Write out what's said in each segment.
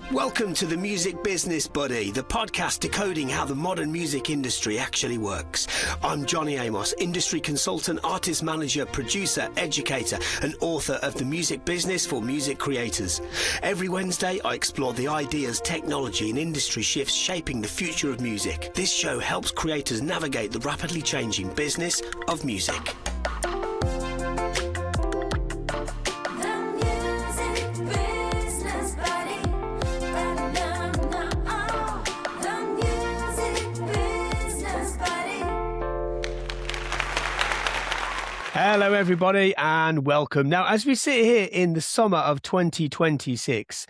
Welcome to the Music Business Buddy, the podcast decoding how the modern music industry actually works. I'm Johnny Amos, industry consultant, artist manager, producer, educator, and author of The Music Business for Music Creators. Every Wednesday, I explore the ideas, technology, and industry shifts shaping the future of music. This show helps creators navigate the rapidly changing business of music. Hello everybody and welcome. Now, as we sit here in the summer of 2026,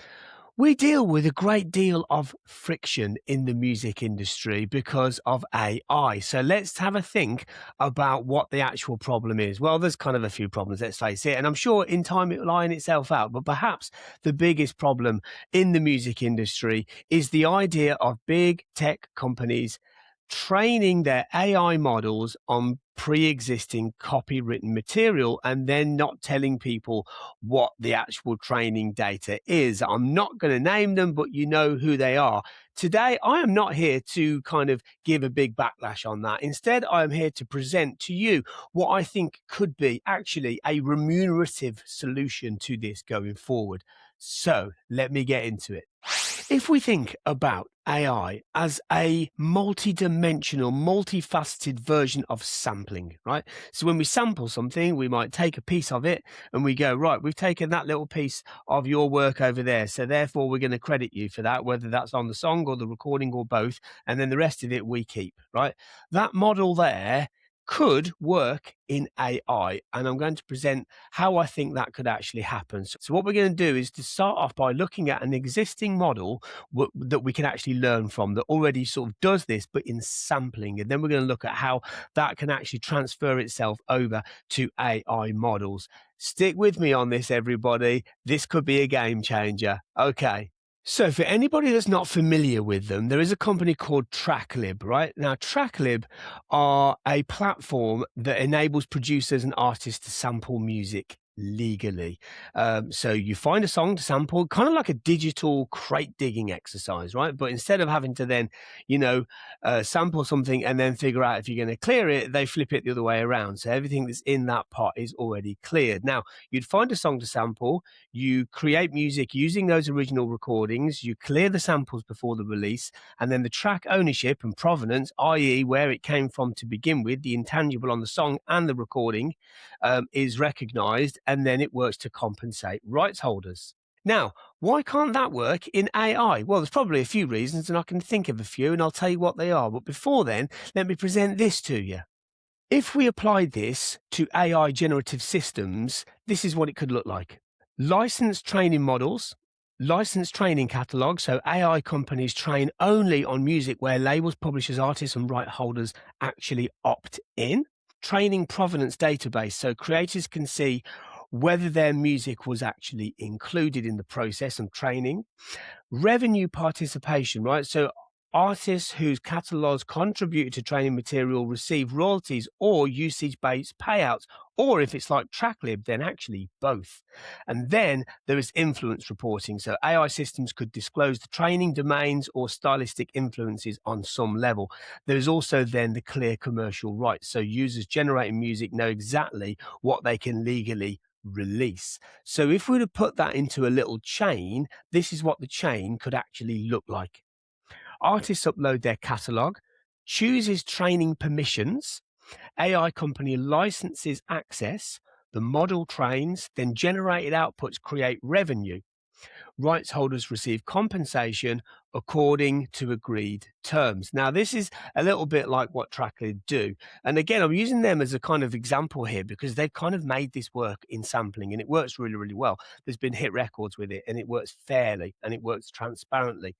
we deal with a great deal of friction in the music industry because of AI. So let's have a think about what the actual problem is. Well, there's kind of a few problems, let's face it, and I'm sure in time it will iron itself out. But perhaps the biggest problem in the music industry is the idea of big tech companies training their AI models on pre-existing copywritten material and then not telling people what the actual training data is. I'm not going to name them, but you know who they are. Today, I am not here to kind of give a big backlash on that. Instead, I am here to present to you what I think could be actually a remunerative solution to this going forward. So let me get into it. If we think about AI as a multi-dimensional, multifaceted version of sampling, right? So when we sample something, we might take a piece of it and we go, right, we've taken that little piece of your work over there. So therefore, we're going to credit you for that, whether that's on the song or the recording or both. And then the rest of it we keep, right? That model there could work in AI, and I'm going to present how I think that could actually happen. So what we're going to do is to start off by looking at an existing model that we can actually learn from that already sort of does this, but in sampling. And then we're going to look at how that can actually transfer itself over to AI models. Stick with me on this, everybody. This could be a game changer. Okay. So for anybody that's not familiar with them, there is a company called TrackLib, right? Now, TrackLib are a platform that enables producers and artists to sample music legally. So you find a song to sample, kind of like a digital crate digging exercise, right? But instead of having to then, sample something and then figure out if you're going to clear it, they flip it the other way around. So everything that's in that pot is already cleared. Now, you'd find a song to sample, you create music using those original recordings, you clear the samples before the release, and then the track ownership and provenance, i.e. where it came from to begin with, the intangible on the song and the recording, is recognized, and then it works to compensate rights holders. Now, why can't that work in AI? Well, there's probably a few reasons, and I can think of a few, and I'll tell you what they are. But before then, let me present this to you. If we applied this to AI generative systems, this is what it could look like. Licensed training models, licensed training catalogs, so AI companies train only on music where labels, publishers, artists, and right holders actually opt in. Training provenance database, so creators can see whether their music was actually included in the process of training. Revenue participation, right? So artists whose catalogs contributed to training material receive royalties or usage-based payouts, or if it's like TrackLib, then actually both. And then there is influence reporting. So AI systems could disclose the training domains or stylistic influences on some level. There is also then the clear commercial rights. So users generating music know exactly what they can legally release. So if we were to put that into a little chain, this is what the chain could actually look like. Artists upload their catalog, chooses training permissions, AI company licenses access, the model trains, then generated outputs create revenue. Rights holders receive compensation according to agreed terms. Now, this is a little bit like what TrackLib do. And again, I'm using them as a kind of example here because they've kind of made this work in sampling and it works really, really well. There's been hit records with it and it works fairly and it works transparently.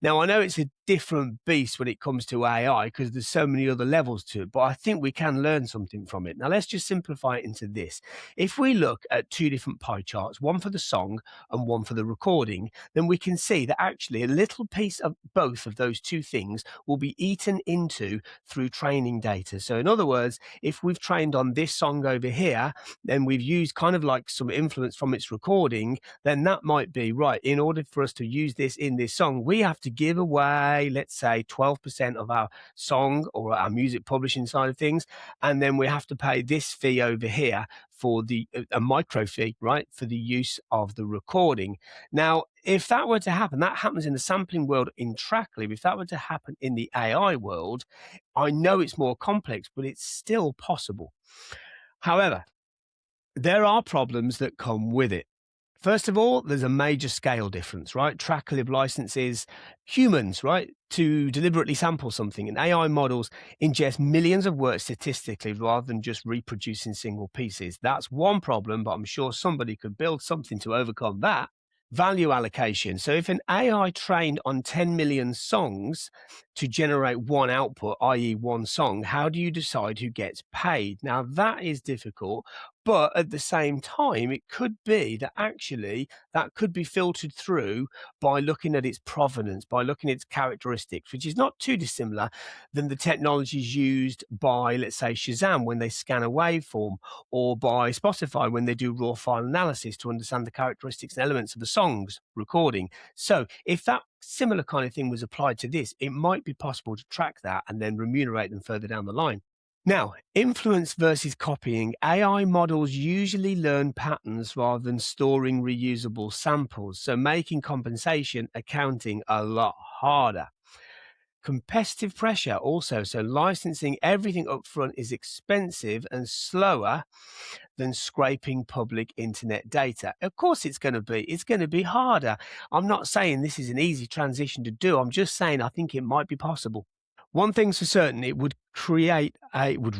Now, I know it's a different beast when it comes to AI because there's so many other levels to it, but I think we can learn something from it. Now, let's just simplify it into this. If we look at two different pie charts, one for the song and one for the recording, recording, then we can see that actually a little piece of both of those two things will be eaten into through training data. So in other words, if we've trained on this song over here, then we've used kind of like some influence from its recording, then that might be right. In order for us to use this in this song, we have to give away, let's say, 12% of our song or our music publishing side of things. And then we have to pay this fee over here for a micro fee, right, for the use of the recording. Now, if that were to happen, that happens in the sampling world in TrackLib. If that were to happen in the AI world, I know it's more complex, but it's still possible. However, there are problems that come with it. First of all, there's a major scale difference, right? TrackLib licenses humans, right, to deliberately sample something, and AI models ingest millions of words statistically rather than just reproducing single pieces. That's one problem, but I'm sure somebody could build something to overcome that. Value allocation. So if an AI trained on 10 million songs to generate one output, i.e. one song, how do you decide who gets paid? Now that is difficult, but at the same time, it could be that actually that could be filtered through by looking at its provenance, by looking at its characteristics, which is not too dissimilar than the technologies used by, let's say, Shazam when they scan a waveform, or by Spotify when they do raw file analysis to understand the characteristics and elements of the song's recording. So if that similar kind of thing was applied to this, it might be possible to track that and then remunerate them further down the line. Now, influence versus copying. AI models usually learn patterns rather than storing reusable samples, so making compensation accounting a lot harder. Competitive pressure also, so licensing everything up front is expensive and slower than scraping public internet data. Of course it's going to be harder. I'm not saying this is an easy transition to do. I'm just saying I think it might be possible. One thing's for certain, it would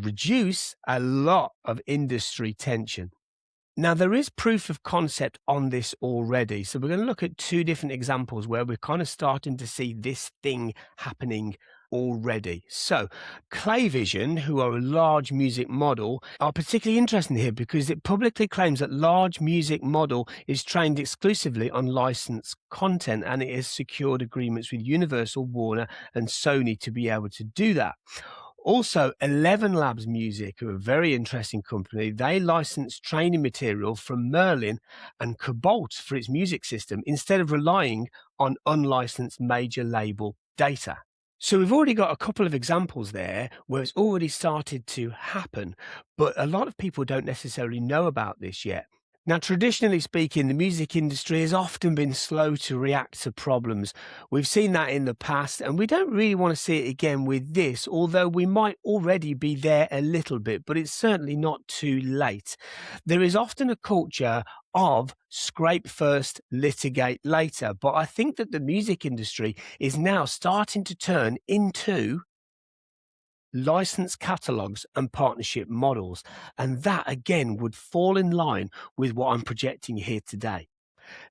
reduce a lot of industry tension. Now, there is proof of concept on this already. So we're going to look at two different examples where we're kind of starting to see this thing happening already. So Klay Vision, who are a large music model, are particularly interesting here because it publicly claims that large music model is trained exclusively on licensed content, and it has secured agreements with Universal, Warner, and Sony to be able to do that. Also, 11 Labs Music, who are a very interesting company, they license training material from Merlin and Cobalt for its music system instead of relying on unlicensed major label data. So we've already got a couple of examples there where it's already started to happen, but a lot of people don't necessarily know about this yet. Now, traditionally speaking, the music industry has often been slow to react to problems. We've seen that in the past, and we don't really want to see it again with this, although we might already be there a little bit, but it's certainly not too late. There is often a culture of scrape first, litigate later, but I think that the music industry is now starting to turn into license catalogs and partnership models. And that again would fall in line with what I'm projecting here today.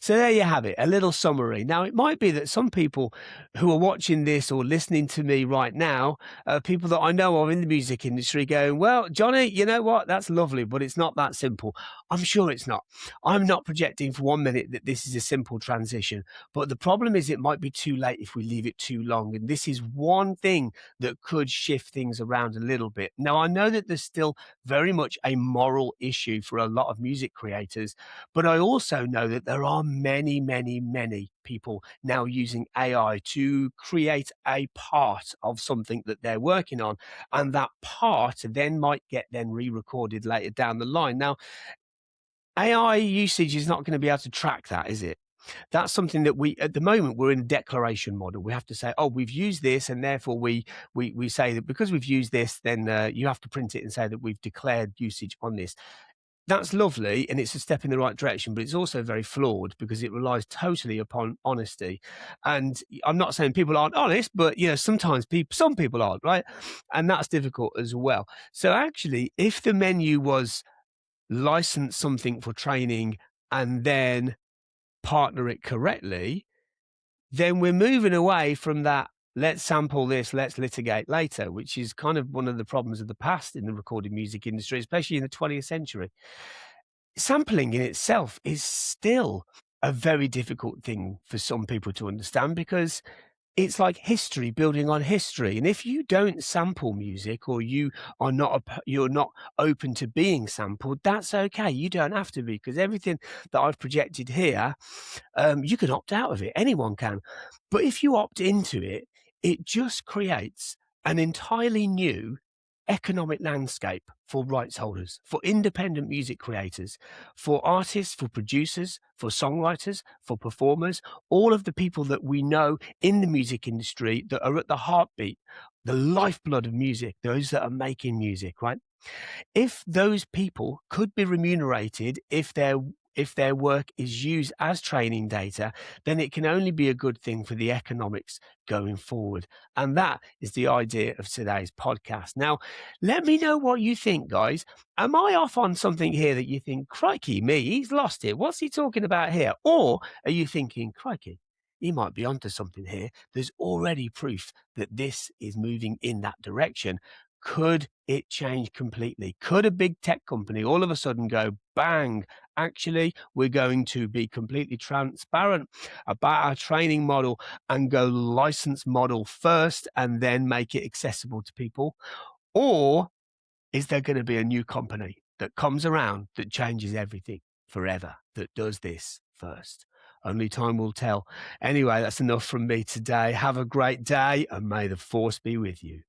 So there you have it, a little summary. Now, it might be that some people who are watching this or listening to me right now, people that I know of in the music industry going, well, Johnny, you know what? That's lovely, but it's not that simple. I'm sure it's not. I'm not projecting for 1 minute that this is a simple transition, but the problem is it might be too late if we leave it too long. And this is one thing that could shift things around a little bit. Now, I know that there's still very much a moral issue for a lot of music creators, but I also know that there are many, many, many people now using AI to create a part of something that they're working on. And that part then might get then re-recorded later down the line. Now, AI usage is not going to be able to track that, is it? That's something that at the moment, we're in a declaration model. We have to say, oh, we've used this, and therefore we say that because we've used this, then you have to print it and say that we've declared usage on this. That's lovely, and it's a step in the right direction, but it's also very flawed because it relies totally upon honesty. And I'm not saying people aren't honest, but sometimes some people aren't, right? And that's difficult as well. So actually, if the menu was license something for training and then partner it correctly, then we're moving away from that let's sample this, let's litigate later, which is kind of one of the problems of the past in the recorded music industry, especially in the 20th century. Sampling in itself is still a very difficult thing for some people to understand because it's like history building on history. And if you don't sample music or you're not open to being sampled, that's okay. You don't have to be, because everything that I've projected here, you can opt out of it. Anyone can. But if you opt into it, it just creates an entirely new economic landscape for rights holders, for independent music creators, for artists, for producers, for songwriters, for performers, all of the people that we know in the music industry that are at the heartbeat, the lifeblood of music, those that are making music, right? If those people could be remunerated, if their work is used as training data, then it can only be a good thing for the economics going forward. And that is the idea of today's podcast. Now, let me know what you think, guys. Am I off on something here that you think, crikey, me, he's lost it. What's he talking about here? Or are you thinking, crikey, he might be onto something here? There's already proof that this is moving in that direction. Could it change completely? Could a big tech company all of a sudden go, bang, actually, we're going to be completely transparent about our training model and go license model first and then make it accessible to people? Or is there going to be a new company that comes around that changes everything forever, that does this first? Only time will tell. Anyway, that's enough from me today. Have a great day and may the force be with you.